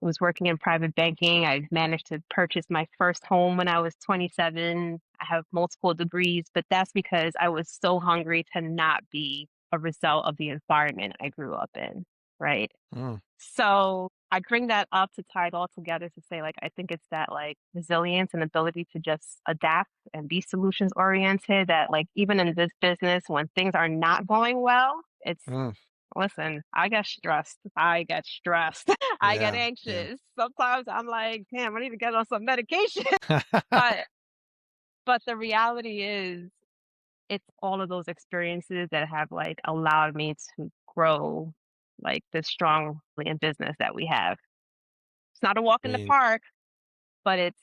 was working in private banking. I managed to purchase my first home when I was 27. I have multiple degrees, but that's because I was so hungry to not be a result of the environment I grew up in, right? Mm, So I bring that up to tie it all together to say, like, I think it's that like resilience and ability to just adapt and be solutions oriented that like even in this business, when things are not going well, it's mm, listen, I get stressed. I get stressed. I get yeah, yeah. anxious. Sometimes I'm like, damn, I need to get on some medication. but but the reality is it's all of those experiences that have like allowed me to grow like this strong in business that we have. It's not a walk I in the mean, park, but it's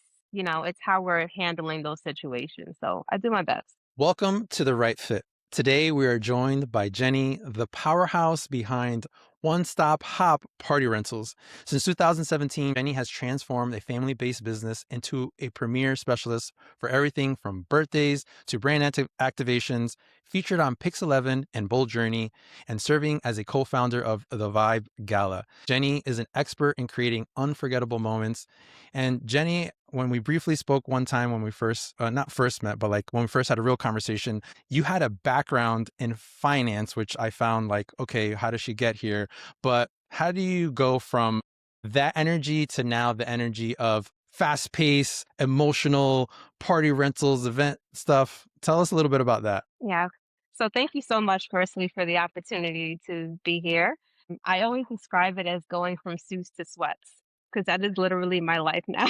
how we're handling those situations. So I do my best. welcome to The Right Fit. Today, we are joined by Jenny, the powerhouse behind One Stop Hop Party Rentals. Since 2017, Jenny has transformed a family based business into a premier specialist for everything from birthdays to brand activations, featured on Pix 11 and Bold Journey, and serving as a co founder of the Vibe Gala. Jenny is an expert in creating unforgettable moments. And Jenny, when we briefly spoke one time when we first, not first met, but like when we first had a real conversation, you had a background in finance, which I found like, okay, how does she get here? But how do you go from that energy to now the energy of fast pace, emotional party rentals, event stuff? Tell us a little bit about that. Yeah. So thank you so much, firstly, for the opportunity to be here. I always describe it as going from suits to sweats because that is literally my life now.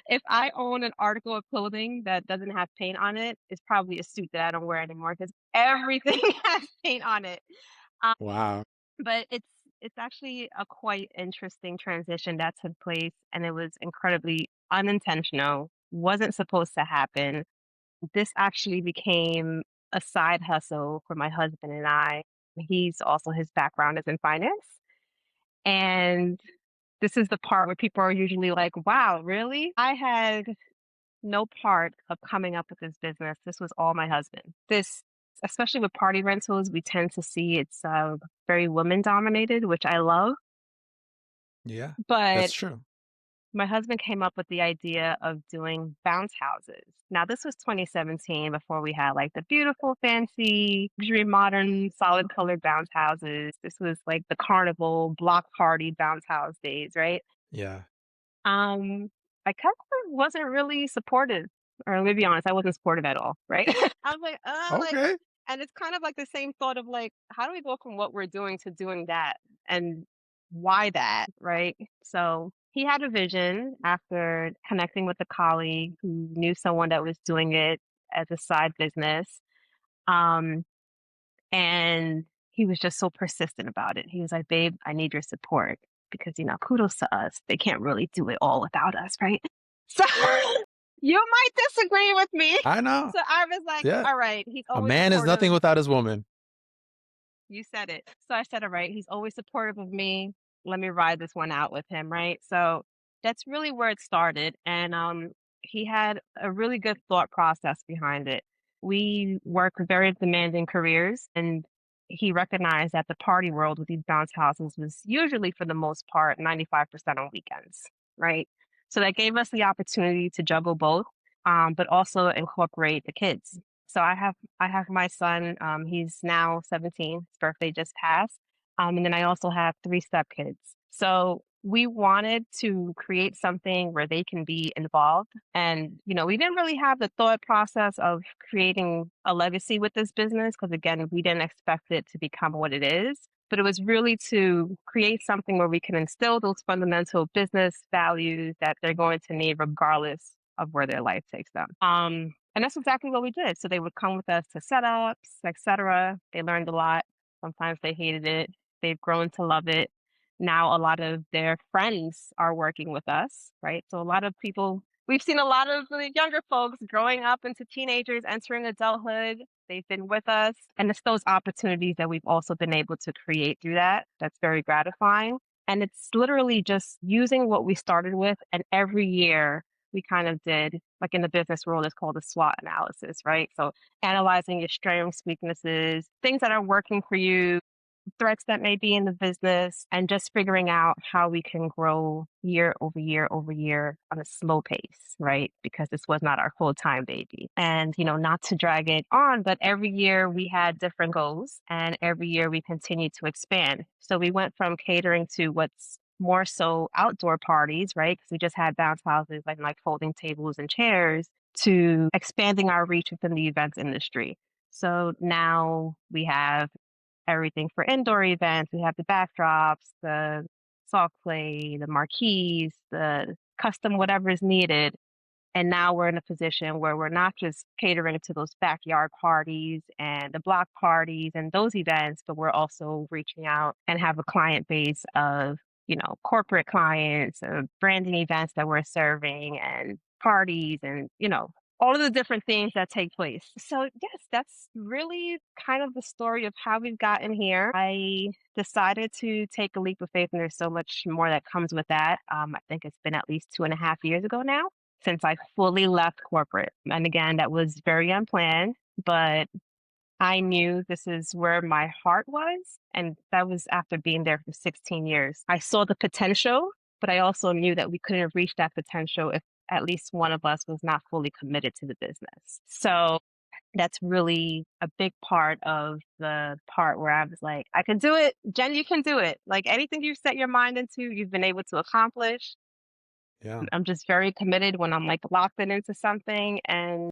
If I own an article of clothing that doesn't have paint on it, it's probably a suit that I don't wear anymore because everything has paint on it. Um, Wow. but it's actually a quite interesting transition that took place, and it was incredibly unintentional. Wasn't supposed to happen. This actually became a side hustle for my husband and I. He's also his background is in finance. And this is the part where people are usually like, wow, really? I had no part of coming up with this business. This was all my husband. This, especially with party rentals, we tend to see it's very women dominated, which I love. Yeah, But that's true. my husband came up with the idea of doing bounce houses. Now, this was 2017 before we had like the beautiful, fancy, luxury, modern, solid colored bounce houses. This was like the carnival block party bounce house days, right? Yeah. Um, I kind of wasn't really supportive, or let me be honest, I wasn't supportive at all, right? I was like, Okay. and it's kind of like the same thought of like, how do we go from what we're doing to doing that? And why that, right? So he had a vision after connecting with a colleague who knew someone that was doing it as a side business. Um, and he was just so persistent about it. He was like, babe, I need your support because, kudos to us. They can't really do it all without us, right? So you might disagree with me. I know. So I was like, Yeah. all right, he's A always man is nothing supportive. without his woman. You said it. So I said, all right, he's always supportive of me. Let me ride this one out with him, right? So that's really where it started. And he had a really good thought process behind it. We work very demanding careers, and he recognized that the party world with these bounce houses was usually, for the most part, 95% on weekends, right? So that gave us the opportunity to juggle both, but also incorporate the kids. So I have my son. He's now 17. His birthday just passed. And then I also have three stepkids. So we wanted to create something where they can be involved. And, we didn't really have the thought process of creating a legacy with this business because, again, we didn't expect it to become what it is. But it was really to create something where we can instill those fundamental business values that they're going to need regardless of where their life takes them. And that's exactly what we did. So they would come with us to setups, etc. They learned a lot. Sometimes they hated it. They've grown to love it. Now a lot of their friends are working with us, right? So a lot of people, we've seen a lot of the younger folks growing up into teenagers, entering adulthood. They've been with us. And it's those opportunities that we've also been able to create through that. That's very gratifying. And it's literally just using what we started with. And every year we kind of did, like in the business world, it's called a SWOT analysis, right? So analyzing your strengths, weaknesses, things that are working for you, threats that may be in the business, and just figuring out how we can grow year over year over year on a slow pace, right? Because this was not our full time baby. And, not to drag it on, but every year we had different goals and every year we continued to expand. So we went from catering to what's more so outdoor parties, right? Because we just had bounce houses like folding tables and chairs to expanding our reach within the events industry. So now we have everything for indoor events. We have the backdrops, the saw play, the marquees, the custom whatever is needed. And now we're in a position where we're not just catering to those backyard parties and the block parties and those events, but we're also reaching out and have a client base of, corporate clients, branding events that we're serving and parties and, all of the different things that take place. So, yes, that's really kind of the story of how we've gotten here. I decided to take a leap of faith, and there's so much more that comes with that. I think it's been at least 2.5 years ago now since I fully left corporate. And again, that was very unplanned, but I knew this is where my heart was. And that was after being there for 16 years. I saw the potential, but I also knew that we couldn't have reached that potential if at least one of us was not fully committed to the business. So that's really a big part of the part where I was like, I can do it. Jen, you can do it. Like anything you set your mind into, you've been able to accomplish. Yeah. I'm just very committed when I'm like locked in into something. And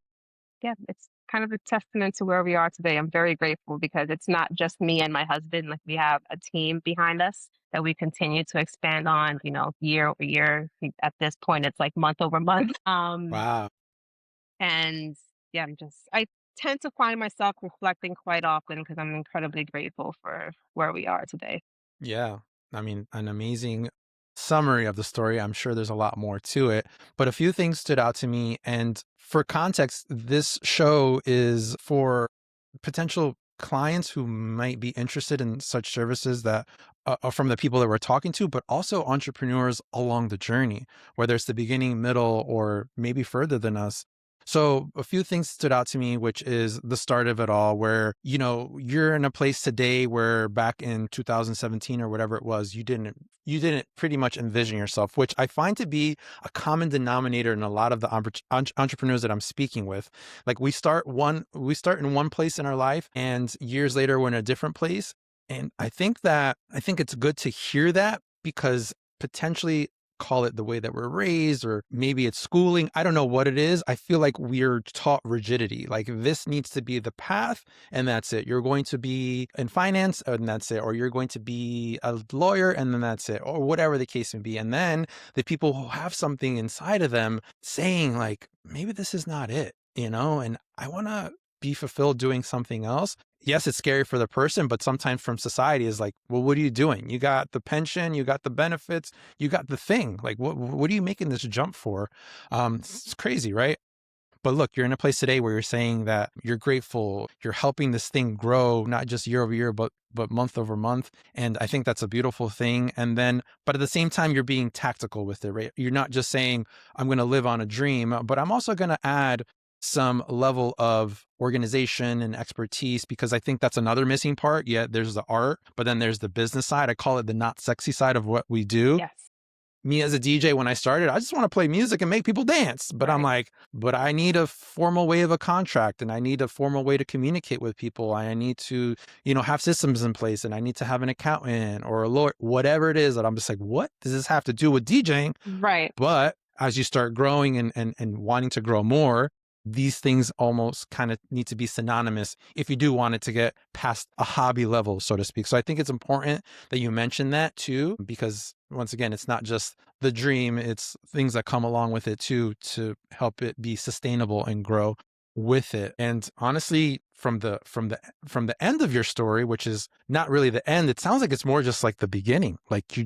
yeah, it's kind of a testament to where we are today. I'm very grateful because it's not just me and my husband. Like we have a team behind us that we continue to expand on, year over year. At this point, it's like month over month. Wow. And yeah, I tend to find myself reflecting quite often because I'm incredibly grateful for where we are today. Yeah. I mean, an amazing summary of the story. I'm sure there's a lot more to it, but a few things stood out to me. And for context, this show is for potential clients who might be interested in such services that are from the people that we're talking to, but also entrepreneurs along the journey, whether it's the beginning, middle, or maybe further than us. So a few things stood out to me, which is the start of it all, where, you're in a place today where back in 2017 or whatever it was, you didn't pretty much envision yourself, which I find to be a common denominator in a lot of the entrepreneurs that I'm speaking with. Like we start in one place in our life and years later we're in a different place. And I think it's good to hear that because potentially call it the way that we're raised, or maybe it's schooling. I don't know what it is. I feel like we're taught rigidity. Like this needs to be the path and that's it. You're going to be in finance and that's it. Or you're going to be a lawyer and then that's it. Or whatever the case may be. And then the people who have something inside of them saying like, maybe this is not it, and I want to be fulfilled doing something else. Yes, it's scary for the person, but sometimes from society is like, well, what are you doing? You got the pension, you got the benefits, you got the thing. Like, what are you making this jump for? It's crazy, right? But look, you're in a place today where you're saying that you're grateful, you're helping this thing grow, not just year over year, but month over month. And I think that's a beautiful thing. And then, but at the same time, you're being tactical with it, right? You're not just saying, I'm going to live on a dream, but I'm also going to add some level of organization and expertise because I think that's another missing part. Yeah, there's the art, but then there's the business side. I call it the not sexy side of what we do. Yes. Me as a DJ, when I started, I just want to play music and make people dance. But I'm Right. like, but I need a formal way of a contract and I need a formal way to communicate with people. I need to, have systems in place and I need to have an accountant or a lawyer, whatever it is that I'm just like, what does this have to do with DJing? Right. But as you start growing and wanting to grow more, these things almost kind of need to be synonymous if you do want it to get past a hobby level, so to speak. So I think it's important that you mention that too, because once again, it's not just the dream, it's things that come along with it too to help it be sustainable and grow with it. And honestly, from the end of your story, which is not really the end, it sounds like it's more just like the beginning. Like you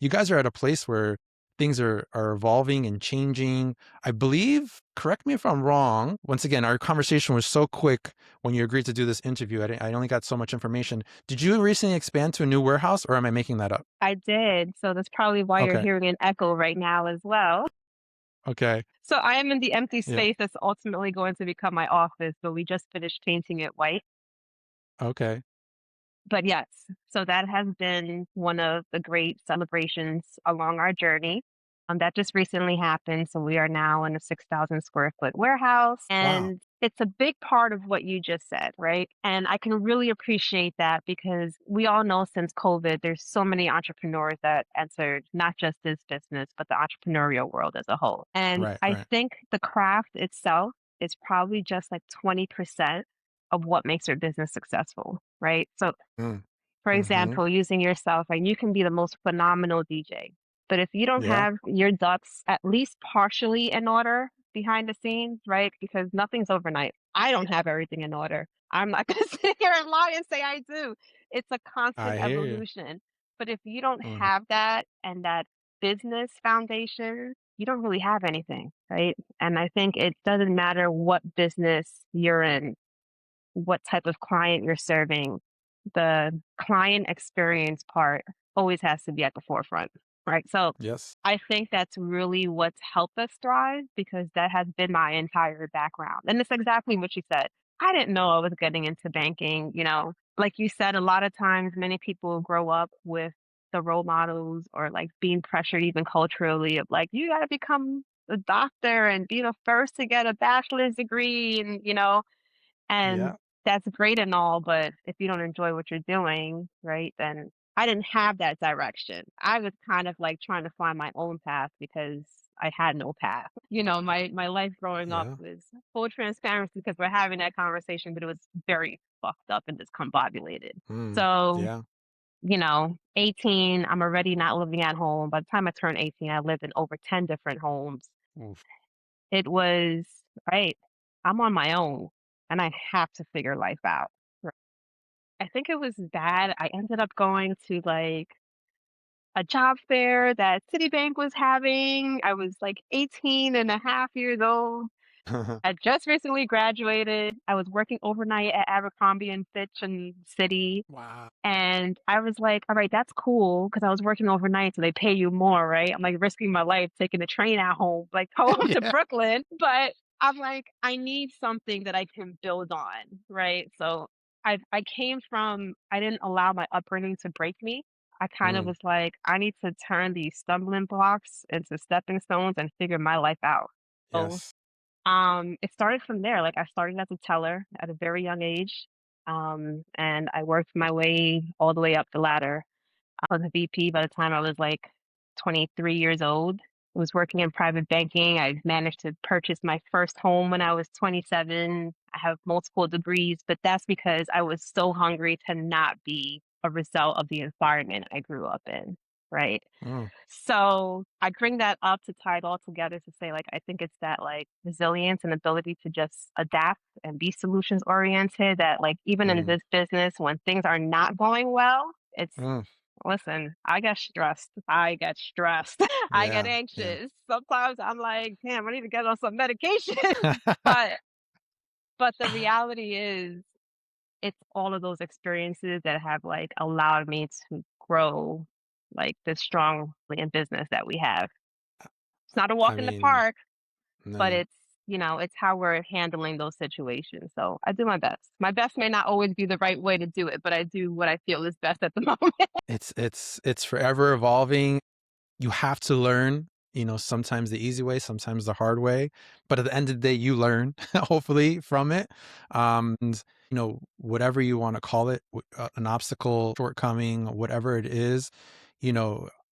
guys are at a place where things are evolving and changing. I believe, correct me if I'm wrong. Once again, our conversation was so quick when you agreed to do this interview. I only got so much information. Did you recently expand to a new warehouse or am I making that up? I did. So that's probably why you're Okay. hearing an echo right now as well. Okay. So I am in the empty Yeah. space that's ultimately going to become my office, but we just finished painting it white. Okay. But yes, so that has been one of the great celebrations along our journey. That just recently happened. So we are now in a 6,000 square foot warehouse. Wow. And it's a big part of what you just said, right? And I can really appreciate that because we all know since COVID, there's so many entrepreneurs that entered not just this business, but the entrepreneurial world as a whole. And Right, I right. think the craft itself is probably just like 20% of what makes your business successful, right? So Mm. for Mhm. example, using yourself, right? You can be the most phenomenal DJ, but if you don't Yeah. have your ducks at least partially in order behind the scenes, right? Because nothing's overnight. I don't have everything in order. I'm not going to sit here and lie and say I do. It's a constant I hear you. evolution. But if you don't Mhm. have that and that business foundation, you don't really have anything, right? And I think it doesn't matter what business you're in, what type of client you're serving, the client experience part always has to be at the forefront, right? So Yes. I think that's really what's helped us thrive because that has been my entire background. And it's exactly what you said. I didn't know I was getting into banking, you know. Like you said, a lot of times many people grow up with the role models or like being pressured even culturally of like you got to become a doctor and be the first to get a bachelor's degree and and Yeah. that's great and all, but if you don't enjoy what you're doing, right, then I didn't have that direction. I was kind of like trying to find my own path because I had no path. You know, my life growing up Yeah. was full transparency because we're having that conversation, but it was very fucked up and discombobulated. Mm. So, Yeah. 18, I'm already not living at home. By the time I turned 18, I lived in over 10 different homes. Oof. It was, right, I'm on my own and I have to figure life out. R I think it was bad. I ended up going to, like, a job fair that Citibank was having. I was, like, 18 and a half years old. I just recently graduated. I was working overnight at Abercrombie& and Fitch in the city. Wow. And I was like, "All right, that's cool," because I was working overnight, so they pay you more, right? I'm, like, risking my life taking the train at home, like, home to Yeah. Brooklyn, but I'm like, "I need something that I can build on," right? So, I came from I didn't allow my upbringing to break me. I kind of Mm. was like, "I need to turn these stumbling blocks into stepping stones and figure my life out." So Yes. it started from there. Like I started as a teller at a very young age. And I worked my way all the way up the ladder. I was a VP by the time I was like 23 years old. I was working in private banking. I managed to purchase my first home when I was 27. I have multiple degrees, but that's because I was so hungry to not be a result of the environment I grew up in, right? Mm. So I bring that up to tie it all together to say, like, I think it's that like resilience and ability to just adapt and be solutions oriented that like even in Mm. this business, when things are not going well, it's Mm. listen, I get stressed. I get stressed. I get Yeah. Yeah. anxious. Sometimes I'm like, damn, I need to get on some medication. but but the reality is it's all of those experiences that have, like, allowed me to grow, like, this strong in business that we have. It's not a walk I in the mean, park, but no. it's how we're handling those situations, so I do my best. My best may not always be the right way to do it, but I do what I feel is best at the moment. It's forever evolving. You have to learn, sometimes the easy way, sometimes the hard way. But at the end of the day, you learn, hopefully, from it. And, whatever you want to call it, an obstacle, shortcoming, whatever it is,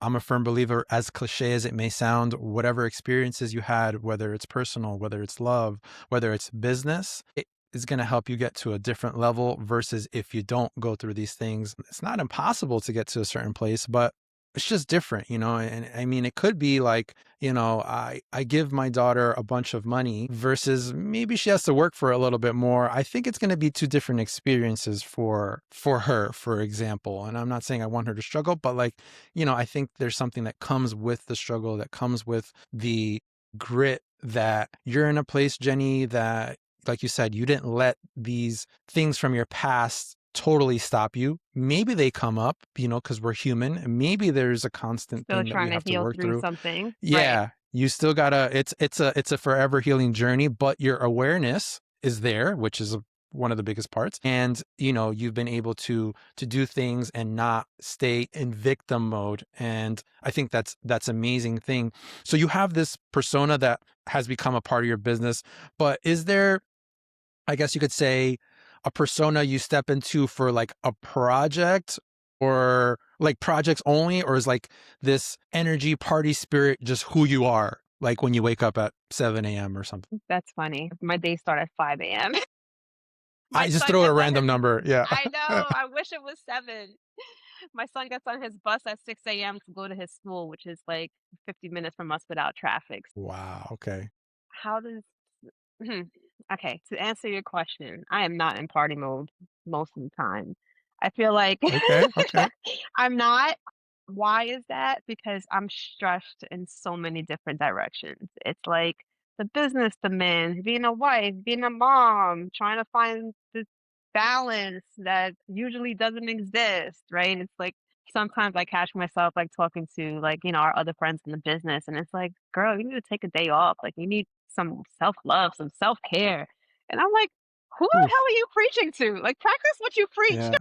I'm a firm believer, as cliche as it may sound, whatever experiences you had, whether it's personal, whether it's love, whether it's business, it is going to help you get to a different level versus if you don't go through these things. It's not impossible to get to a certain place, but it's just different, and I mean, it could be like, I give my daughter a bunch of money versus maybe she has to work for a little bit more. I think it's going to be two different experiences for her, for example. And I'm not saying I want her to struggle, but like, I think there's something that comes with the struggle, that comes with the grit, that you're in a place, Jenny, that, like you said, you didn't let these things from your past totally stop you. Maybe they come up, because we're human. Maybe there's a constant Still thing that we trying to have to heal work through through. something. Right. Yeah, you still gotta. It's a forever healing journey, but your awareness is there, which is one of the biggest parts. And, you've been able to do things and not stay in victim mode. And I think that's amazing thing. So you have this persona that has become a part of your business, but is there, I guess you could say, a persona you step into for like a project, or like projects only, or is like this energy party spirit just who you are? Like when you wake up at 7 a.m. or something. That's funny. My days start at 5 AM. My I just son throw a gets on his random number. Yeah. I know, I wish it was 7. My son gets on his bus at 6 AM to go to his school, which is, like, 50 minutes from us without traffic. Wow. Okay. How does hmm, okay, to answer your question, I am not in party mode most of the time. I feel like Okay. Okay. I'm not. Why is that? Because I'm stressed in so many different directions. It's like the business demands, being a wife, being a mom, trying to find this balance that usually doesn't exist, right? It's like sometimes I catch myself like talking to like, our other friends in the business, and it's like, girl, you need to take a day off. Like you need some self-love, some self-care. And I'm like, who the hell Oof. are you preaching to? Like practice what you preach. Yeah.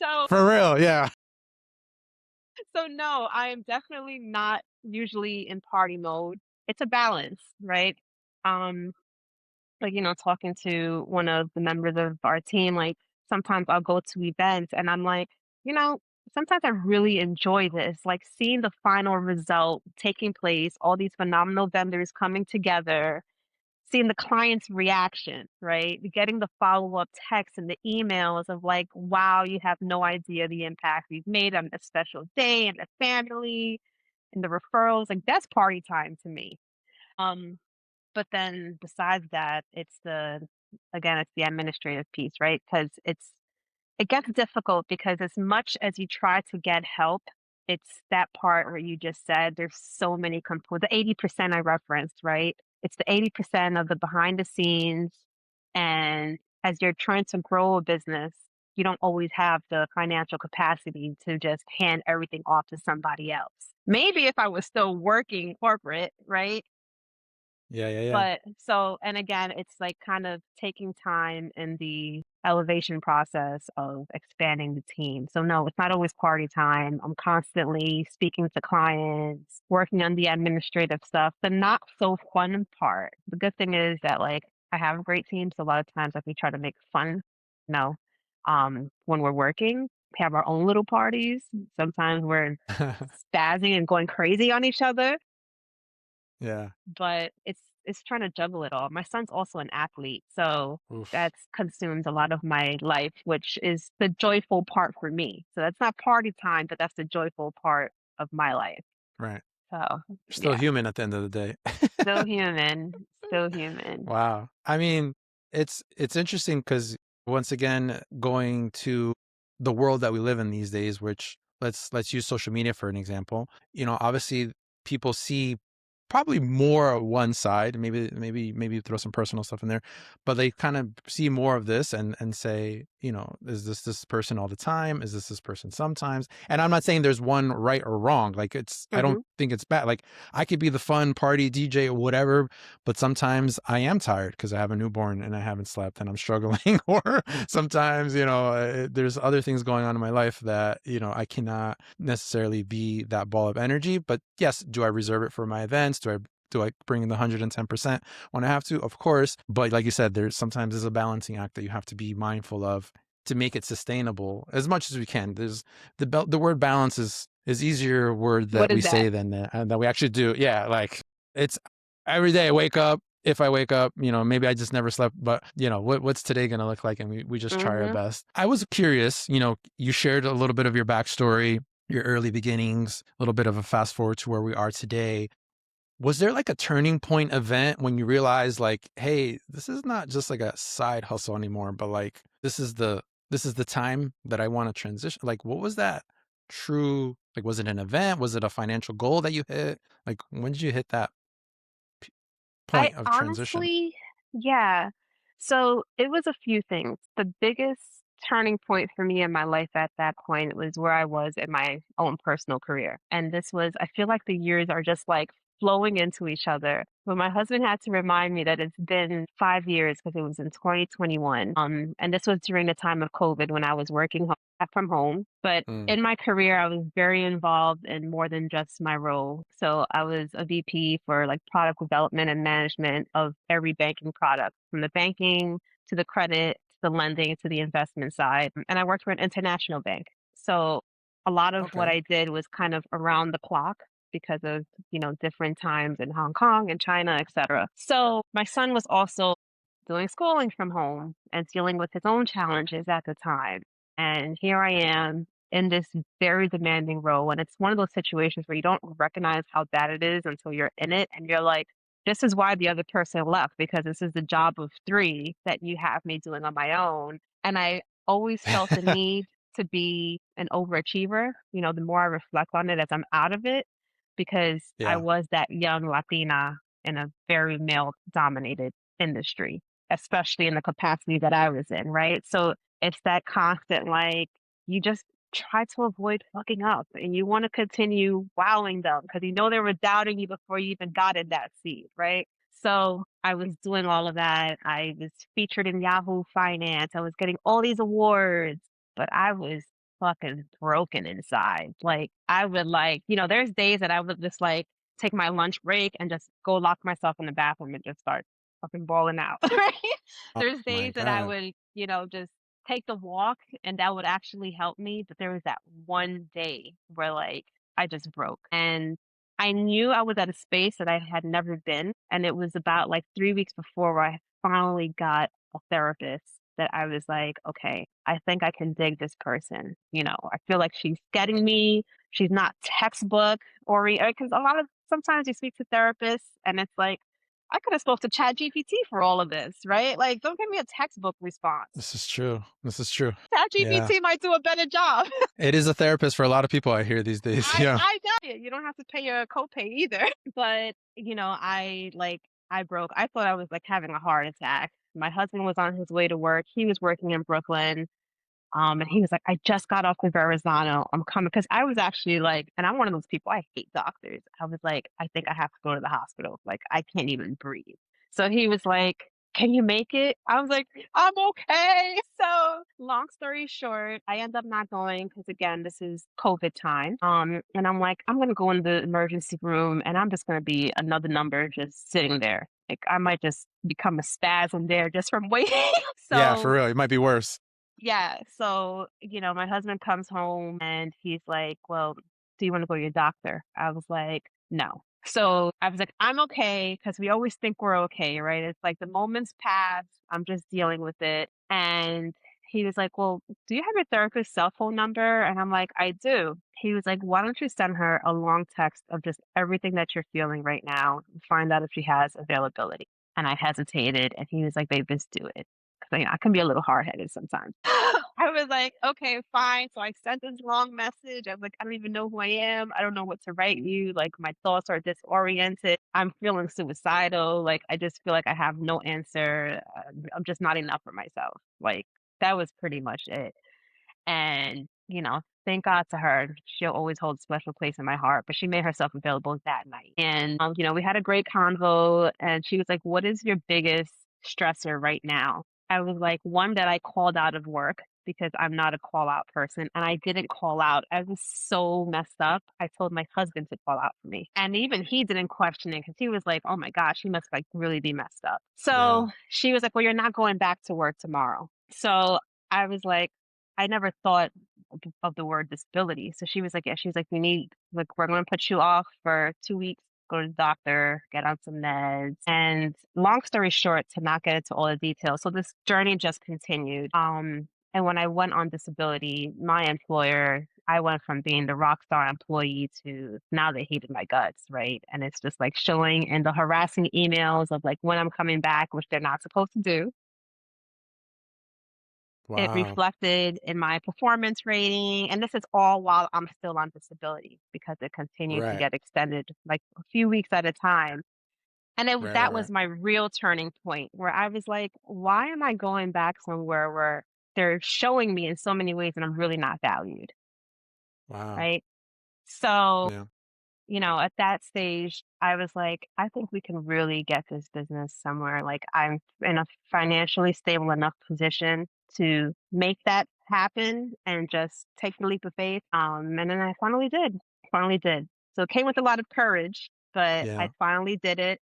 So For real. Yeah. so no, I am definitely not usually in party mode. It's a balance, right? Um, like, talking to one of the members of our team, like sometimes I'll go to events and I'm like, you know, sometimes I really enjoy this, like seeing the final result taking place, all these phenomenal vendors coming together, seeing the client's reaction, right? Getting the follow-up texts and the emails of like, wow, you have no idea the impact we've made on this special day and the family and the referrals. Like that's party time to me. Um, but then besides that, it's the administrative piece, right? Because it gets difficult because as much as you try to get help, it's that part where you just said there's so many components. The 80% I referenced, right? It's the 80% of the behind the scenes. And as you're trying to grow a business, you don't always have the financial capacity to just hand everything off to somebody else. Maybe if I was still working corporate, right? Yeah. Yeah. Yeah. But so and again, it's like kind of taking time in the elevation process of expanding the team. So no, it's not always party time. I'm constantly speaking to clients, working on the administrative stuff, the not so fun part. The good thing is that like I have a great team, so a lot of times like we try to make fun, no. When we're working, we have our own little parties. Sometimes we're spazzing and going crazy on each other, Yeah. but it's trying to juggle it all. My son's also an athlete, so Oof. that's consumes a lot of my life, which is the joyful part for me. So that's not party time, but that's the joyful part of my life. Right. So, You're still yeah, human at the end of the day. still human, still human. Wow. I mean, it's interesting because once again, going to the world that we live in these days, which let's use social media for an example. Obviously people see probably more one side, maybe throw some personal stuff in there, but they kind of see more of this and say, is this person all the time? Is this person sometimes? And I'm not saying there's one right or wrong. Like I don't Mhm. think it's bad. Like I could be the fun party DJ or whatever, but sometimes I am tired because I have a newborn and I haven't slept and I'm struggling. Or sometimes, there's other things going on in my life that, I cannot necessarily be that ball of energy. But yes, do I reserve it for my events? Do I bring in the 110% when I have to? Of course. But like you said, there's a balancing act that you have to be mindful of to make it sustainable as much as we can. There's the word balance is easier word that What we is that? say than that we actually do. Yeah, like it's every day I wake up. If I wake up, maybe I just never slept, but what's today going to look like? And we just try our Mhm. best. I was curious, you shared a little bit of your backstory, your early beginnings, a little bit of a fast forward to where we are today. Was there like a turning point event when you realized like, hey, this is not just like a side hustle anymore, but like this is the time that I want to transition? Like what was that true, like was it an event? Was it a financial goal that you hit? Like when did you hit that p- I point of transition? honestly yeah. So, it was a few things. The biggest turning point for me in my life at that point was where I was in my own personal career, and this was I feel like the years are just, like, flowing into each other. But my husband had to remind me that it's been 5 years because it was in 2021. And this was during the time of COVID when I was working from home. But Mm. in my career, I was very involved in more than just my role. So I was a VP for like product development and management of every banking product, from the banking to the credit, to the lending, to the investment side. And I worked for an international bank. So a lot of what Okay. I did was kind of around the clock because of, different times in Hong Kong and China, etc. So my son was also doing schooling from home and dealing with his own challenges at the time. And here I am in this very demanding role. And it's one of those situations where you don't recognize how bad it is until you're in it. And you're like, this is why the other person left, because this is the job of three that you have me doing on my own. And I always felt the need to be an overachiever, the more I reflect on it as I'm out of it, because I Yeah. was that young Latina in a very male dominated industry, especially in the capacity that I was in, right? So it's that constant, like, you just try to avoid fucking up and you want to continue wowing them because you know they were doubting you before you even got in that seat, right? So I was doing all of that. I was featured in Yahoo Finance. I was getting all these awards, but I was fucking broken inside. Like I would there's days that I would just like take my lunch break and just go lock myself in the bathroom and just start fucking bawling out. Right? Oh There's my days that I God. would, just take the walk and that would actually help me. But there was that one day where like I just broke. And I knew I was at a space that I had never been. And it was about like 3 weeks before where I finally got a therapist that I was like, okay, I think I can dig this person. I feel like she's getting me. She's not textbook oriented because a lot of sometimes you speak to therapists and it's like, I could have spoke to Chat GPT for all of this, right? Like, don't give me a textbook response. This is true. This is true. Chat Yeah. GPT might do a better job. It is a therapist for a lot of people I hear these days. I Yeah. I got it. You don't have to pay your copay either. But, I broke. I thought I was like having a heart attack. My husband was on his way to work. He was working in Brooklyn. And he was like, I just got off the Verrazano. I'm coming. Cause I was actually like, and I'm one of those people, I hate doctors. I was like, I think I have to go to the hospital. Like, I can't even breathe. So he was like, can you make it? I was like, I'm okay. So long story short, I end up not going because again, this is COVID time. And I'm like, I'm gonna go in the emergency room and I'm just gonna be another number just sitting there. Like I might just become a spasm there just from waiting. Yeah, for So real. It might be worse. yeah, so, my husband comes home and he's like, "Well, do you wanna go to your doctor?" I was like, "No." So, I was like, "I'm okay," because we always think we're okay, right? It's like the moments pass, I'm just dealing with it, and he was like, "Well, do you have your therapist's cell phone number?" And I'm like, "I do." He was like, "Why don't you send her a long text of just everything that you're feeling right now and find out if she has availability?" And I hesitated, and he was like, "Babe, just do it." 'Cause I can be a little hard-headed sometimes. I was like, "Okay, fine." So I sent this long message. I was like, "I don't even know who I am. I don't know what to write you. Like, my thoughts are disoriented. I'm feeling suicidal. Like, I just feel like I have no answer. I'm just not enough for myself." Like, that was pretty much it. And, thank God to her. She'll always hold a special place in my heart, but she made herself available that night. And, we had a great convo and she was like, "What is your biggest stressor right now?" I was like, one that I called out of work because I'm not a call out person and I didn't call out. I was so messed up. I told my husband to call out for me. And even he didn't question it because he was like, "Oh my gosh, she must like really be messed up." Yeah. So she was like, "Well, you're not going back to work tomorrow." So I was like, I never thought of the word disability. So she was like, yeah, she's like, we need, like, we're going to put you off for 2 weeks, go to the doctor, get on some meds. And long story short, to not get into all the details. So this journey just continued. And when I went on disability, my employer, I went from being the rock star employee to now they hated my guts, right? And it's just like showing in the harassing emails of like when I'm coming back, which they're not supposed to do. It Wow. reflected in my performance rating, and this is all while I'm still on disability because it continued to Right. get extended, like, a few weeks at a time, and Right. Right. that Right. was my real turning point where I was like, "Why am I going back somewhere where they're showing me in so many ways that I'm really not valued?" Wow. Right? So Yeah. at that stage, I was like, I think we can really get this business somewhere. Like, I'm in a financially stable enough position to make that happen and just take the leap of faith. And then I finally did. Finally did. So it came with a lot of courage, but I Yeah. finally did it.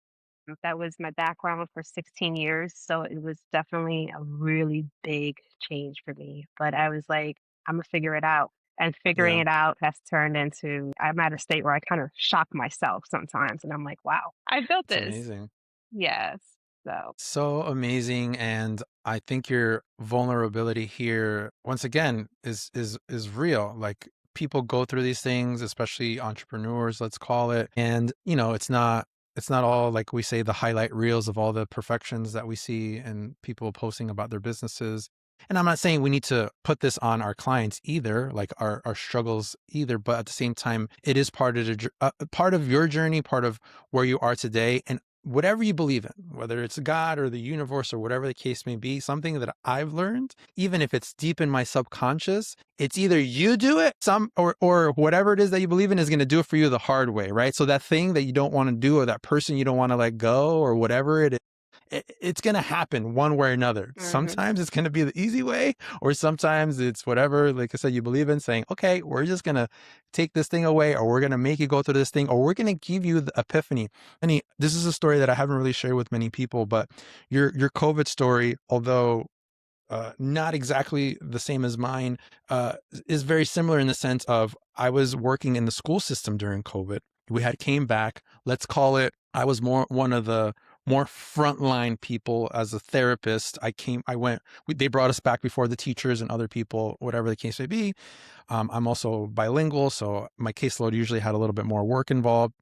That was my background for 16 years. So it was definitely a really big change for me. But I was like, I'm going to figure it out. And figuring Yeah. it out has turned into I'm at a state where I kind of shock myself sometimes, and I'm like, "Wow, I built It's this." amazing. Yes. So So amazing. And I think your vulnerability here, once again, is real. Like people go through these things, especially entrepreneurs, let's call it. And, it's not all like we say the highlight reels of all the perfections that we see and people posting about their businesses. And I'm not saying we need to put this on our clients either, like our struggles either, but at the same time, it is part of part of your journey, part of where you are today. And whatever you believe in, whether it's God or the universe or whatever the case may be, something that I've learned, even if it's deep in my subconscious, it's either you do it, or whatever it is that you believe in is going to do it for you the hard way, right? So that thing that you don't want to do, or that person you don't want to let go, or whatever it is, it's going to happen one way or another. mhm, Sometimes it's going to be the easy way, or sometimes it's whatever, like I said, you believe in, saying, okay, we're just going to take this thing away, or we're going to make you go through this thing, or we're going to give you the epiphany. This is a story that I haven't really shared with many people, but your COVID story, although not exactly the same as mine, is very similar in the sense of I was working in the school system during COVID. We had came back. Let's call it. I was more one of the more frontline people as a therapist. I went. They brought us back before the teachers and other people, whatever the case may be. I'm also bilingual, so my caseload usually had a little bit more work involved.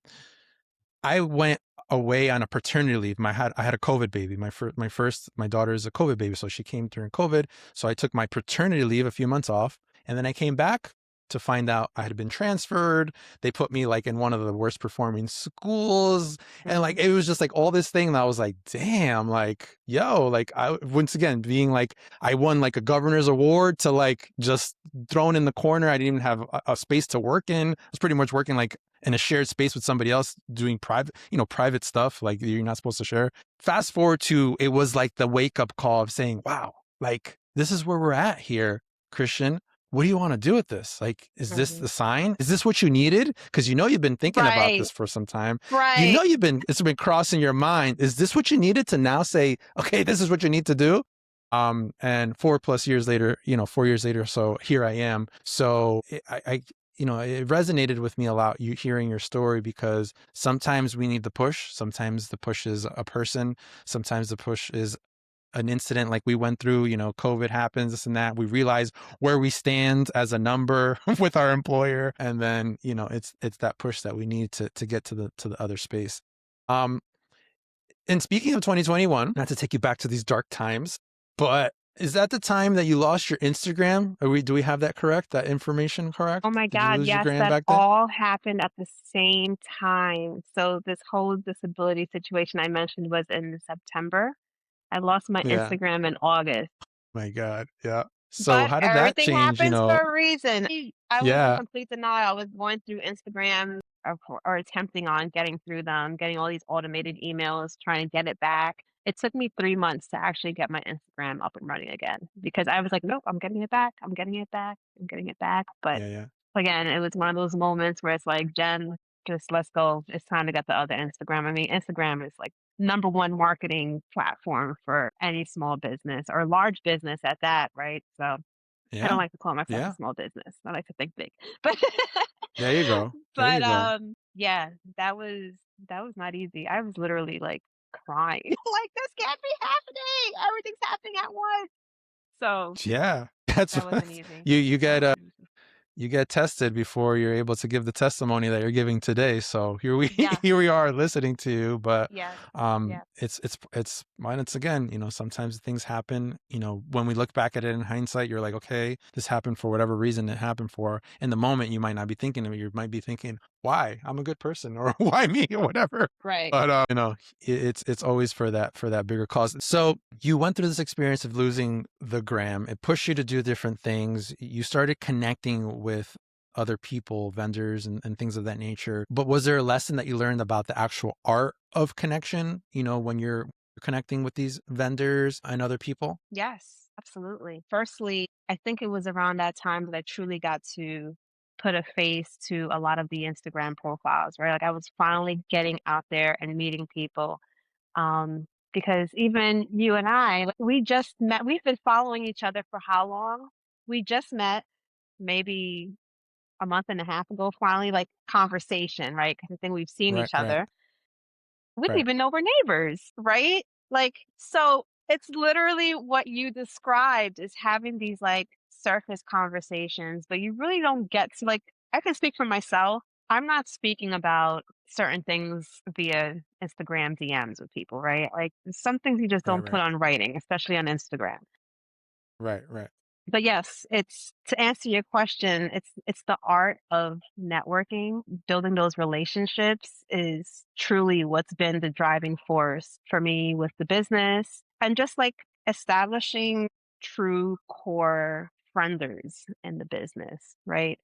I went away on a paternity leave. I had a COVID baby. My daughter is a COVID baby, so she came during COVID. So I took my paternity leave, a few months off, and then I came back to find out I had been transferred. They put me like in one of the worst performing schools, and like mhm, it was just like all this thing that I was like, damn, like yo, like I once again being like I won like a governor's award to like just thrown in the corner. I didn't even have a space to work in. I was pretty much working like in a shared space with somebody else doing private stuff like you're not supposed to share. Fast forward to it was like the wake up call of saying, wow, like this is where we're at here, Christian. What do you want to do with this? Like, is this mhm. the sign? Is this what you needed? Because you've been thinking about Right, this for some time. right. It's been crossing your mind. Is this what you needed to now say, okay, this is what you need to do? And 4+ years later, 4 years later, so here I am. So it resonated with me a lot, you hearing your story, because sometimes we need the push. Sometimes the push is a person. Sometimes the push is an incident like we went through, COVID happens, this and that. We realize where we stand as a number with our employer. And then, it's that push that we need to get to the other space. Um, and speaking of 2021, not to take you back to these dark times, but is that the time that you lost your Instagram? Do we have that correct? That information Oh correct? my Did you god, lose your yes, gram that back then? all happened at the same time. So this whole disability situation I mentioned was in September. I lost my Yeah. Instagram in August. My God. Yeah. So But how did that everything change? happens for a reason. I was in Yeah. complete denial. I was going through Instagram or attempting on getting through them, getting all these automated emails, trying to get it back. It took me 3 months to actually get my Instagram up and running again because I was like, "Nope, I'm getting it back. I'm getting it back. I'm getting it back." But Yeah. Yeah. again, it was one of those moments where it's like, "Jen, just let's go. It's time to get the other Instagram." I mean, Instagram is like number one marketing platform for any small business or large business at that, right? So I don't Yeah. like to call myself a Yeah. small business. I like to think big. But There you go. There but you go. yeah, that was not easy. I was literally like crying. Like this can't be happening. Everything's happening at once. So Yeah. That's that what wasn't easy. you That get wasn't easy. you get tested before you're able to give the testimony that you're giving today. So here we Yes, here we are listening to you, but yes, yes. it's mine. It's again, sometimes things happen. When we look back at it in hindsight, you're like, okay, this happened for whatever reason it happened for. In the moment, you might not be thinking of it. You might be thinking, why? I'm a good person, or why me, or whatever. Right. But it's always for that bigger cause. So you went through this experience of losing the gram. It pushed you to do different things. You started connecting with other people, vendors, and things of that nature. But was there a lesson that you learned about the actual art of connection, when you're connecting with these vendors and other people? Yes, absolutely. Firstly, I think it was around that time that I truly got to put a face to a lot of the Instagram profiles, right? Like I was finally getting out there and meeting people. Because even you and I, like, we just met, we've been following each other for how long? We just met maybe a month and a half ago, finally, like conversation, right? 'Cause I think we've seen Right, each right, other. We didn't right. even know we're neighbors, right? Like, so it's literally what you described is having these like surface conversations, but you really don't get to like, I can speak for myself. I'm not speaking about certain things via Instagram DMs with people, right? Like some things you just Right, don't put right, on writing, especially on Instagram. right, right. But yes, it's to answer your question, it's the art of networking. Building those relationships is truly what's been the driving force for me with the business and just like establishing true core frienders in the business, right?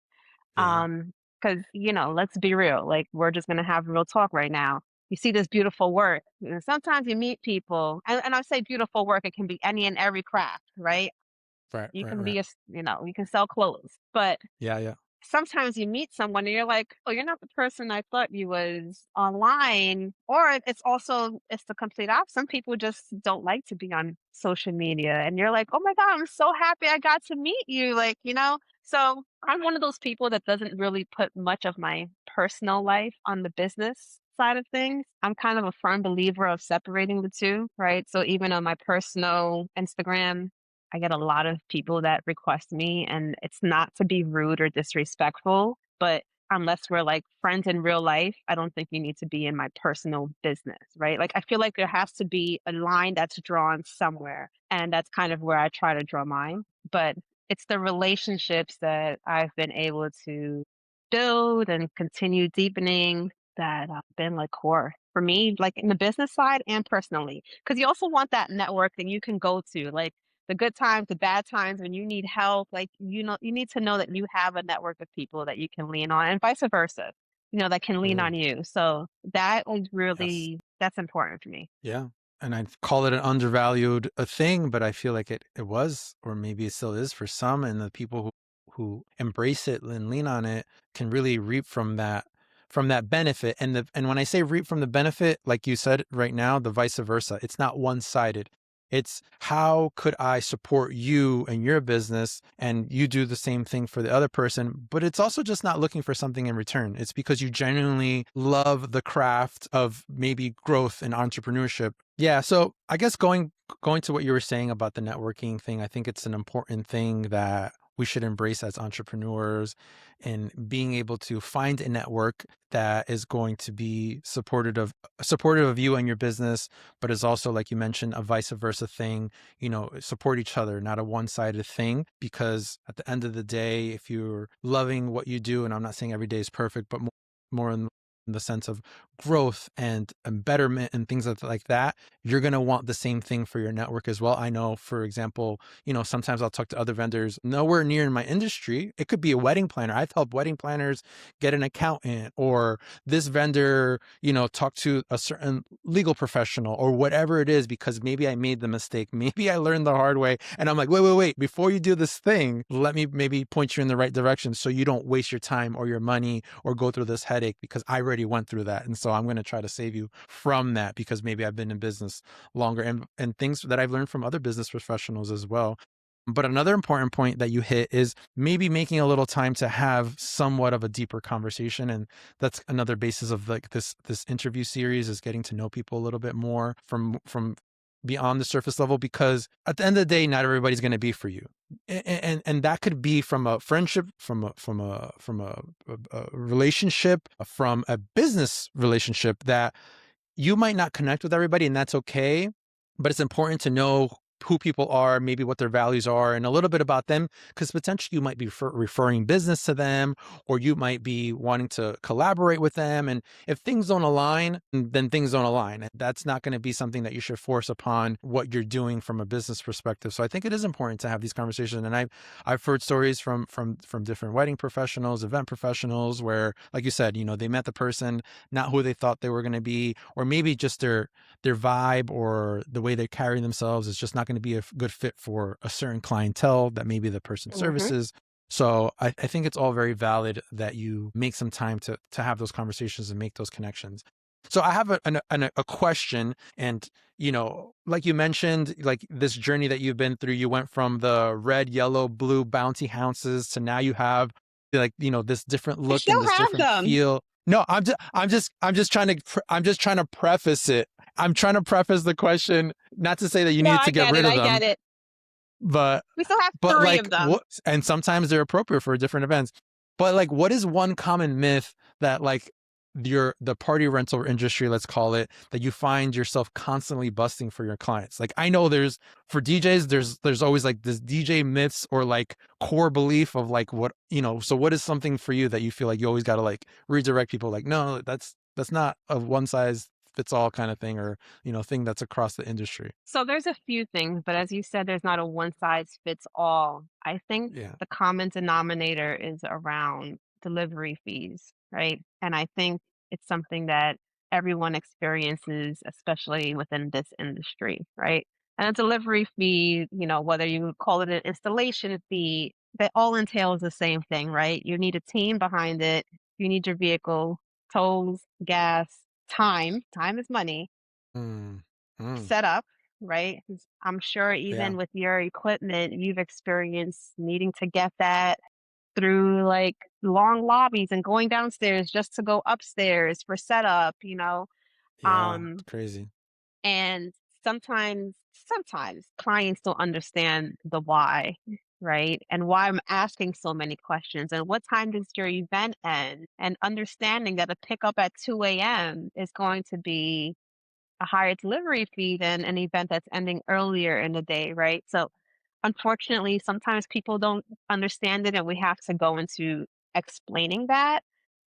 Yeah, Because let's be real, like we're just gonna have real talk right now. You see this beautiful work. And sometimes you meet people, and I say beautiful work, it can be any and every craft, right? right, You right, can right. you can sell clothes, but Yeah, yeah. sometimes you meet someone and you're like, "Oh, you're not the person I thought you was online." Or it's the complete opposite. Some people just don't like to be on social media and you're like, "Oh my God, I'm so happy I got to meet you." So I'm one of those people that doesn't really put much of my personal life on the business side of things. I'm kind of a firm believer of separating the two, right? So even on my personal Instagram, I get a lot of people that request me, and it's not to be rude or disrespectful, but unless we're like friends in real life, I don't think you need to be in my personal business, right? Like, I feel like there has to be a line that's drawn somewhere, and that's kind of where I try to draw mine. But it's the relationships that I've been able to build and continue deepening that have been like core for me, like in the business side and personally. Because you also want that network that you can go to. Like, the good times, the bad times when you need help, like, you need to know that you have a network of people that you can lean on and vice versa, that can lean Ooh, on you. So that is yes. really that's important for me. Yeah. And I'd call it an undervalued thing, but I feel like it was, or maybe it still is for some, and the people who embrace it and lean on it can really reap from that benefit. And when I say reap from the benefit, like you said right now, the vice versa. It's not one-sided. It's how could I support you and your business and you do the same thing for the other person, but it's also just not looking for something in return. It's because you genuinely love the craft of maybe growth and entrepreneurship. Yeah, so I guess going to what you were saying about the networking thing, I think it's an important thing that we should embrace as entrepreneurs and being able to find a network that is going to be supportive of you and your business, but is also, like you mentioned, a vice versa thing. Support each other, not a one-sided thing, because at the end of the day, if you're loving what you do, and I'm not saying every day is perfect, but more in the sense of growth and betterment and things like that, you're going to want the same thing for your network as well. I know, for example, sometimes I'll talk to other vendors nowhere near in my industry. It could be a wedding planner. I've helped wedding planners get an accountant, or this vendor, talk to a certain legal professional or whatever it is, because maybe I made the mistake. Maybe I learned the hard way. And I'm like, wait, before you do this thing, let me maybe point you in the right direction so you don't waste your time or your money or go through this headache, because I already went through that. And so I'm going to try to save you from that, because maybe I've been in business longer, and things that I've learned from other business professionals as well. But another important point that you hit is maybe making a little time to have somewhat of a deeper conversation. And that's another basis of like this interview series, is getting to know people a little bit more from beyond the surface level, because at the end of the day, not everybody's going to be for you. And that could be from a friendship, from a relationship, from a business relationship, that you might not connect with everybody, and that's okay. But it's important to know who people are, maybe what their values are, and a little bit about them, because potentially you might be referring business to them, or you might be wanting to collaborate with them. And if things don't align, then things don't align. And that's not going to be something that you should force upon what you're doing from a business perspective. So I think it is important to have these conversations. And I've heard stories from different wedding professionals, event professionals, where, like you said, they met the person, not who they thought they were going to be, or maybe just their vibe or the way they carry themselves is just not going to be a good fit for a certain clientele that maybe the person Mhm. services. So I think it's all very valid that you make some time to have those conversations and make those connections. So I have a question, and like you mentioned, like this journey that you've been through, you went from the red, yellow, blue bounty houses to now you have like this different I look and still this have different them. feel. No, I'm just trying to preface it. I'm trying to preface the question, not to say that you No, need I to get get it, rid of I them, get it. but We still have but 3 like of them. what, and sometimes they're appropriate for different events. But like what is one common myth that like the party rental industry, let's call it, that you find yourself constantly busting for your clients? Like I know there's for DJs, there's always like this DJ myths or like core belief of like what, so what is something for you that you feel like you always got to like redirect people like, no, that's not a one size fits all kind of thing, or thing that's across the industry. So there's a few things, but as you said, there's not a one size fits all. I think Yeah. the common denominator is around delivery fees, right? And I think it's something that everyone experiences, especially within this industry, right? And a delivery fee, whether you call it an installation fee, that all entails the same thing, right? You need a team behind it. You need your vehicle, tolls, gas, time. Time is money, Mm. Mm. set up, right? 'Cause I'm sure Yeah. even with your equipment, you've experienced needing to get that through like long lobbies and going downstairs just to go upstairs for setup. Yeah. It's Um, crazy. and sometimes clients don't understand the why, right? And why I'm asking so many questions and what time does your event end? And understanding that a pickup at 2 a.m. is going to be a higher delivery fee than an event that's ending earlier in the day, right? So, unfortunately, sometimes people don't understand it, and we have to go into explaining that.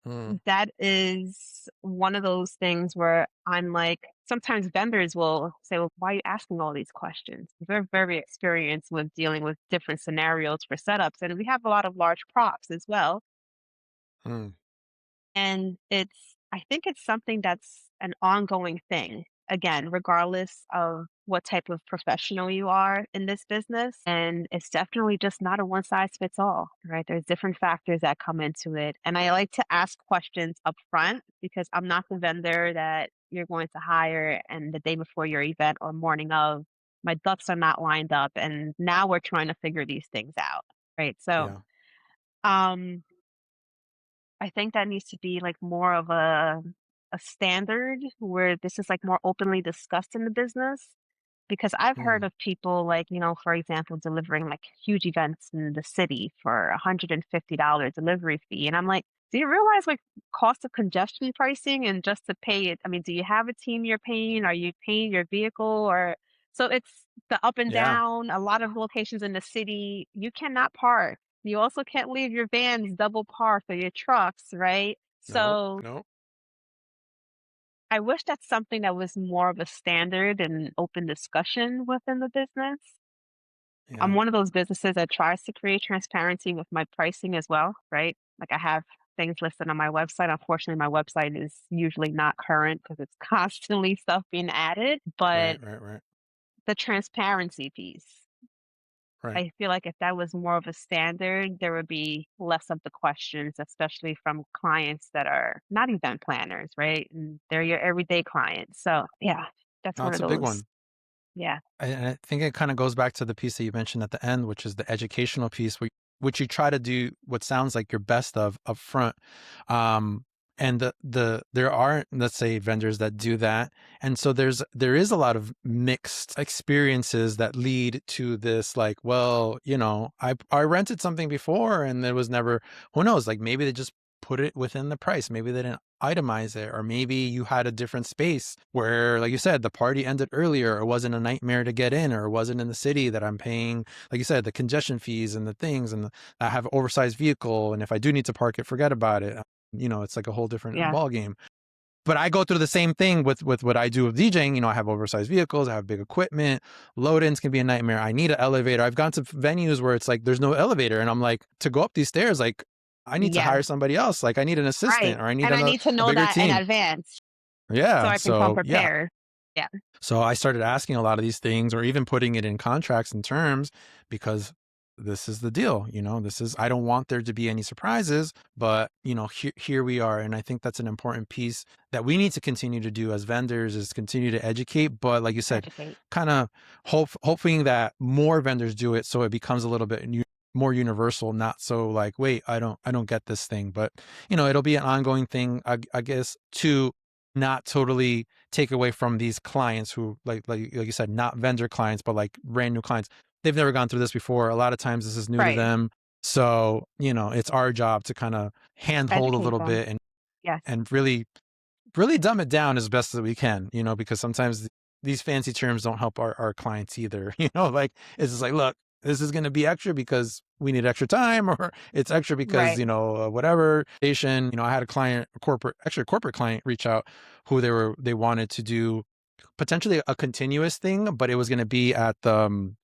Mm. That is one of those things where I'm like, sometimes vendors will say, well, why are you asking all these questions? They're very experienced with dealing with different scenarios for setups, and we have a lot of large props as well. Mm. And I think it's something that's an ongoing thing. Again, regardless of what type of professional you are in this business. And it's definitely just not a one size fits all, right? There's different factors that come into it. And I like to ask questions up front because I'm not the vendor that you're going to hire and the day before your event or morning of, my ducks are not lined up. And now we're trying to figure these things out. Right. So Yeah. um I think that needs to be like more of a standard where this is like more openly discussed in the business. Because I've heard Mm. of people like, for example, delivering like huge events in the city for $150 delivery fee. And I'm like, do you realize like cost of congestion pricing and just to pay it? I mean, do you have a team you're paying? Are you paying your vehicle? Or so it's the up and Yeah. down, a lot of locations in the city, you cannot park. You also can't leave your vans double parked or your trucks, right? No. So No. I wish that's something that was more of a standard and open discussion within the business. I'm Yeah. one of those businesses that tries to create transparency with my pricing as well, right? Like I have things listed on my website. Unfortunately, my website is usually not current because it's constantly stuff being added, but Right. Right. Right. the transparency piece. Right. I feel like if that was more of a standard, there would be less of the questions, especially from clients that are not event planners, right? And they're your everyday clients. So, yeah, that's No, one it's of a big those. one. Yeah. And I think it kind of goes back to the piece that you mentioned at the end, which is the educational piece, which you try to do what sounds like your best of up front. Um, and there are, let's say, vendors that do that, and so there is a lot of mixed experiences that lead to this. Like, well, I rented something before, and there was never. Who knows? Like maybe they just put it within the price. Maybe they didn't itemize it, or maybe you had a different space where, like you said, the party ended earlier, or wasn't a nightmare to get in, or wasn't in the city that I'm paying, like you said, the congestion fees and the things, and I have an oversized vehicle, and if I do need to park it, forget about it. It's like a whole different Yeah. ball game. But I go through the same thing with what I do with DJing. I have oversized vehicles, I have big equipment, load-ins can be a nightmare. I need an elevator. I've gone to venues where it's like there's no elevator, and I'm like, to go up these stairs, like I need to Yeah. hire somebody else. Like I need an Right. assistant, or I need And I need to a know bigger that in team. advance so Yeah. I can come So yeah. prepared. Yeah. So I started asking a lot of these things, or even putting it in contracts and terms, because this is the deal. I don't want there to be any surprises, but here we are. And I think that's an important piece that we need to continue to do as vendors, is continue to educate. But like you said, Educate. kind of hoping that more vendors do it, so it becomes a little bit more universal, not so like, wait, I don't get this thing. But it'll be an ongoing thing, I guess, to not totally take away from these clients who, like you said, not vendor clients, but like brand new clients. They've never gone through this before. A lot of times this is new to Right. them. So, it's our job to kind of handhold a Educate little them. bit, and Yes. really really dumb it down as best as we can, because sometimes these fancy terms don't help our clients either. Like it's just like, look, this is going to be extra because we need extra time, or it's extra because, Right. whatever station. I had a client, actually a corporate client, reach out, who they wanted to do potentially a continuous thing, but it was going to be at the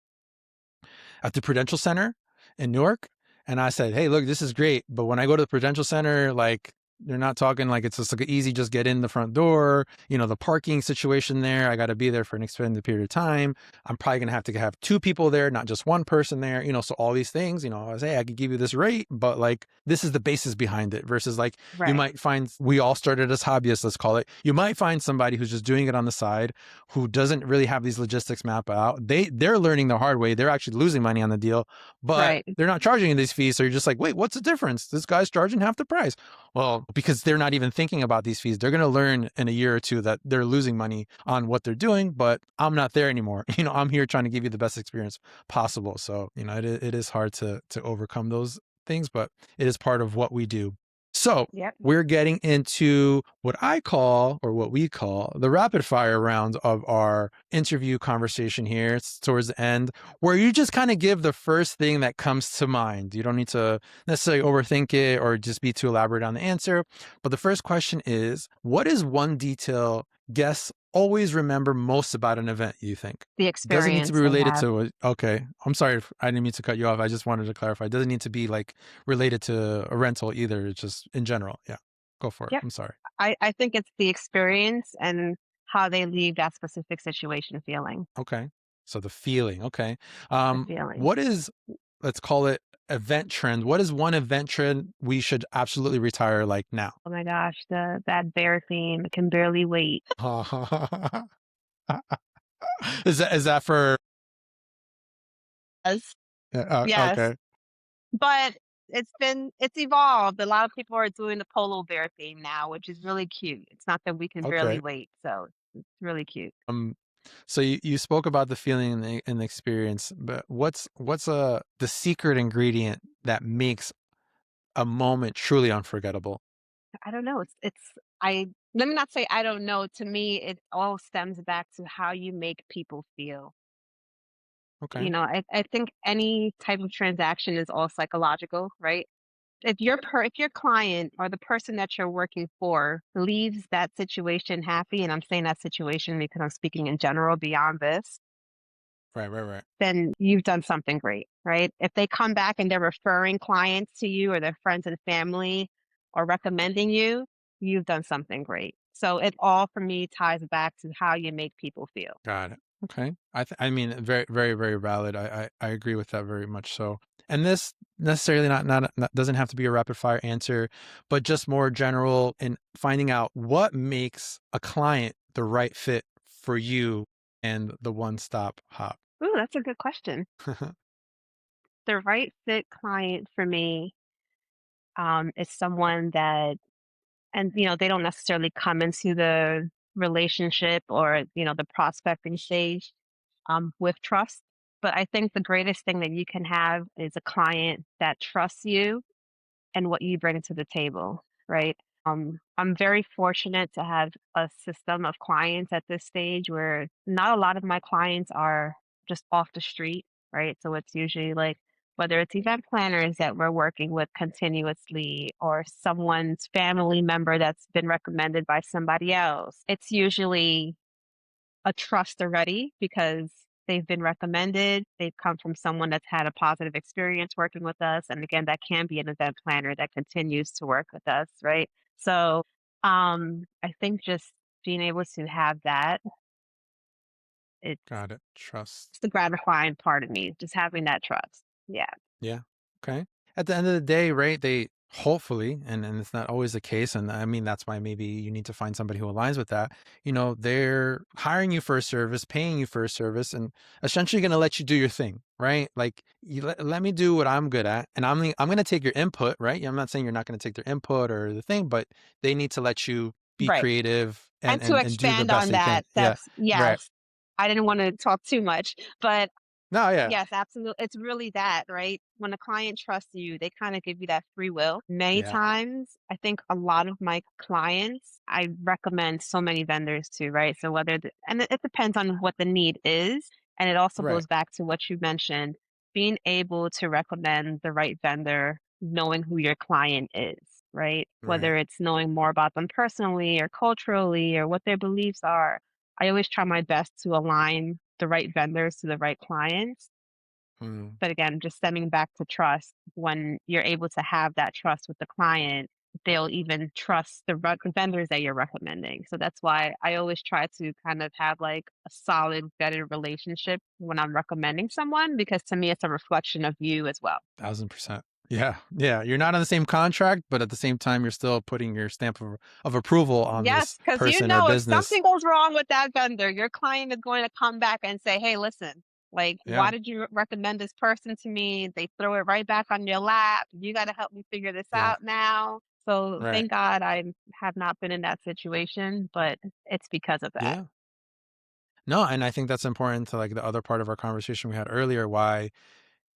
Prudential Center in Newark. And I said, hey, look, this is great, but when I go to the Prudential Center, like, they're not talking like it's just like easy, just get in the front door. The parking situation there, I got to be there for an extended period of time. I'm probably going to have two people there, not just one person there. So all these things, I was, hey, I could give you this rate, but like, this is the basis behind it, versus like, you Right. might find, we all started as hobbyists, let's call it. You might find somebody who's just doing it on the side, who doesn't really have these logistics mapped out. They're learning the hard way. They're actually losing money on the deal, but Right. they're not charging you these fees. So you're just like, wait, what's the difference? This guy's charging half the price. Well, because they're not even thinking about these fees. They're going to learn in a year or two that they're losing money on what they're doing, but I'm not there anymore. I'm here trying to give you the best experience possible. So, it is hard to overcome those things, but it is part of what we do. So Yep. we're getting into what we call the rapid fire round of our interview conversation here. It's towards the end, where you just kind of give the first thing that comes to mind. You don't need to necessarily overthink it or just be too elaborate on the answer. But the first question is, what is one detail guests always remember most about an event, you think? The Doesn't need to be experience they related have. to okay. I'm sorry I didn't mean to cut you off. I just wanted to clarify. It doesn't need to be like related to a rental either. It's just in general. Yeah. Go for it. Yep. I'm sorry. I think it's the experience and how they leave that specific situation feeling. Okay. So the feeling. Okay. The feeling. What is, let's call it, event trend? What is one event trend we should absolutely retire, like, now? Oh my gosh, that bear theme can barely wait. Is that for Yes. Yes. okay. But it's evolved. A lot of people are doing the polo bear theme now, which is really cute. It's not that we can barely Okay. wait, so it's really cute. Um so you spoke about the feeling and the experience, but what's the secret ingredient that makes a moment truly unforgettable? I don't know. It's I let me not say I don't know. To me, it all stems back to how you make people feel. Okay. I think any type of transaction is all psychological, right? If your client or the person that you're working for leaves that situation happy, and I'm saying that situation because I'm speaking in general beyond this, Right, right, right. then you've done something great, right? If they come back and they're referring clients to you or their friends and family or recommending you, you've done something great. So it all for me ties back to how you make people feel. Got it. Okay. I mean, very, very, very valid. I agree with that very much so. And this necessarily not doesn't have to be a rapid fire answer, but just more general in finding out what makes a client the right fit for you and the one stop hop. Ooh, that's a good question. The right fit client for me is someone that, and they don't necessarily come into the relationship or the prospecting stage with trust. But I think the greatest thing that you can have is a client that trusts you and what you bring to the table, right? I'm very fortunate to have a system of clients at this stage where not a lot of my clients are just off the street, right? So it's usually like whether it's event planners that we're working with continuously or someone's family member that's been recommended by somebody else. It's usually a trust already because they've been recommended. They've come from someone that's had a positive experience working with us. And again, that can be an event planner that continues to work with us, right? So I think just being able to have that, it's Got it. Trust. the gratifying part of me, just having that trust. Yeah. Yeah. Okay. At the end of the day, right? They hopefully, and it's not always the case. And I mean, that's why maybe you need to find somebody who aligns with that. They're hiring you for a service, paying you for a service, and essentially going to let you do your thing, right? Like, let me do what I'm good at. And I'm going to take your input, right? I'm not saying you're not going to take their input or the thing, but they need to let you be Right. creative and, And to and, and do the expand best on that you can. that, Yeah. that's Right. yes. I didn't want to talk too much, but No, yeah. yes, absolutely. It's really that, right? When a client trusts you, they kind of give you that free will. Many Yeah. times, I think a lot of my clients, I recommend so many vendors to, right? So and it depends on what the need is. And it also Right. goes back to what you mentioned, being able to recommend the right vendor, knowing who your client is, right? Right. Whether it's knowing more about them personally or culturally or what their beliefs are. I always try my best to align the right vendors to the right clients. Mm. But again, just stemming back to trust, when you're able to have that trust with the client, they'll even trust the vendors that you're recommending. So that's why I always try to kind of have like a solid, vetted relationship when I'm recommending someone, because to me, it's a reflection of you as well. 1,000%. Yeah. Yeah. You're not on the same contract, but at the same time, you're still putting your stamp of approval on Yes, this because you person or know if business. something goes wrong with that vendor, your client is going to come back and say, "Hey, listen, like, why Yeah. did you recommend this person to me?" They throw it right back on your lap. You got to help me figure this Yeah. out now. So Right. thank God I have not been in that situation, but it's because of that. Yeah. No, and I think that's important to like the other part of our conversation we had earlier, why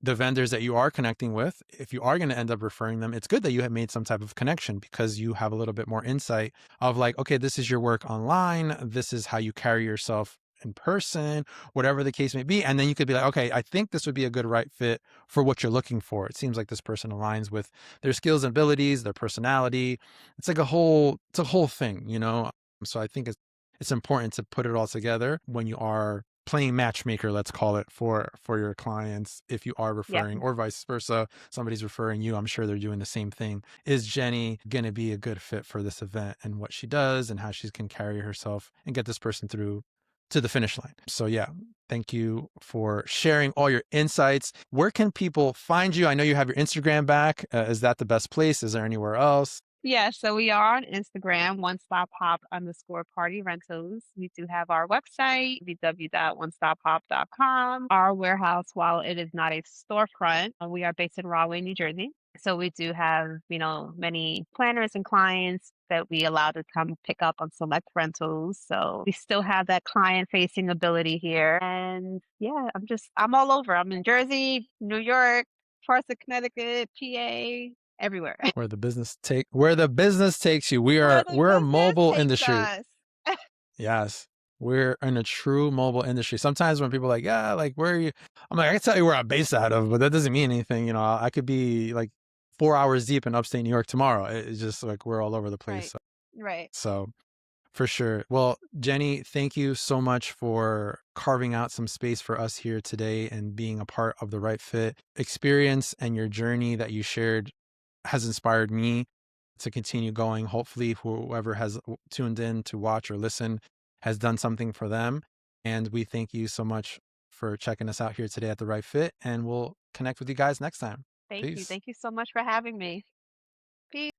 the vendors that you are connecting with, if you are going to end up referring them, it's good that you have made some type of connection because you have a little bit more insight of like, okay, this is your work online. This is how you carry yourself in person, whatever the case may be. And then you could be like, okay, I think this would be a good right fit for what you're looking for. It seems like this person aligns with their skills and abilities, their personality. It's a whole thing. So I think it's important to put it all together when you are playing matchmaker, let's call it, for your clients. If you are Yeah. referring or vice versa, somebody's referring you, I'm sure they're doing the same thing. Is Jenny going to be a good fit for this event and what she does and how she can carry herself and get this person through to the finish line? So yeah, thank you for sharing all your insights. Where can people find you? I know you have your Instagram back. Is that the best place? Is there anywhere else? Yeah, so we are on Instagram, one stop hop underscore party rentals. We do have our website, www.onestop.hop.com. Our warehouse, while it is not a storefront, we are based in Rahway, New Jersey. So we do have, many planners and clients that we allow to come pick up on select rentals. So we still have that client facing ability here. And yeah, I'm all over. I'm in Jersey, New York, parts of Connecticut, PA, everywhere. Where the business takes you. Where the We're a business mobile takes industry. us. Yes. We're in a true mobile industry. Sometimes when people are like, yeah, like where are you? I'm like, I can tell you where I'm based out of, but that doesn't mean anything. I could be like 4 hours deep in upstate New York tomorrow. It's just like we're all over the place. Right. So, Right. so for sure. Well, Jenny, thank you so much for carving out some space for us here today and being a part of the Right Fit experience, and your journey that you shared has inspired me to continue going. Hopefully, whoever has tuned in to watch or listen has done something for them. And we thank you so much for checking us out here today at The Right Fit. And we'll connect with you guys next time. Thank you. Peace. Thank you so much for having me. Peace.